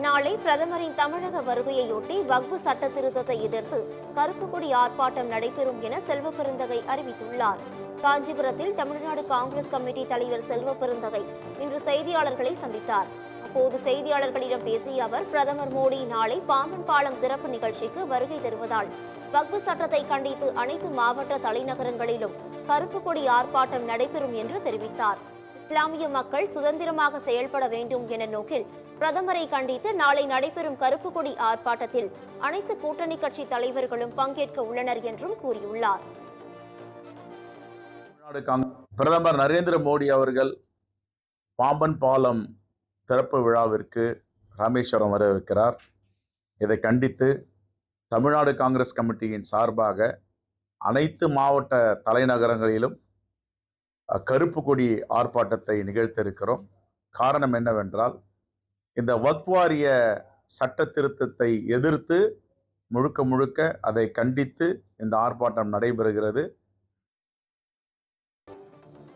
நாளை பிரதமரின் தமிழக வருகையொட்டி வக்பு சட்ட திருத்தத்தை எதிர்த்து கருப்பு கொடி ஆர்ப்பாட்டம் நடைபெறும் என செல்வ பெருந்தகை அறிவித்துள்ளார். காஞ்சிபுரத்தில் தமிழ்நாடு காங்கிரஸ் கமிட்டி தலைவர் செல்வ பெருந்தகை இன்று செய்தியாளர்களை சந்தித்தார். அப்போது செய்தியாளர்களிடம் பேசிய அவர், பிரதமர் மோடி நாளை பாம்பன் பாலம் திறப்பு நிகழ்ச்சிக்கு வருகை தருவதால் வக்பு சட்டத்தை கண்டித்து அனைத்து மாவட்ட தலைநகரங்களிலும் கருப்பு கொடி ஆர்ப்பாட்டம் நடைபெறும் என்று தெரிவித்தார். இஸ்லாமிய மக்கள் சுதந்திரமாக செயல்பட வேண்டும் என நோக்கில் பிரதமரை கண்டித்து நாளை நடைபெறும் கருப்பு கொடி ஆர்ப்பாட்டத்தில் அனைத்து கூட்டணி கட்சி தலைவர்களும் பங்கேற்க உள்ளனர் என்றும் கூறியுள்ளார். பிரதமர் நரேந்திர மோடி அவர்கள் பாம்பன் பாலம் திறப்பு விழாவிற்கு ராமேஸ்வரம் வரவிருக்கிறார். இதை கண்டித்து தமிழ்நாடு காங்கிரஸ் கமிட்டியின் சார்பாக அனைத்து மாவட்ட தலைநகரங்களிலும் கருப்பு கொடி ஆர்ப்பாட்டத்தை நிகழ்த்தியிருக்கிறோம். காரணம் என்னவென்றால், இந்த வக்ஃப் வாரிய சட்ட திருத்தத்தை எதிர்த்து முழுக்க அதை கண்டித்து இந்த ஆர்ப்பாட்டம் நடைபெறுகிறது.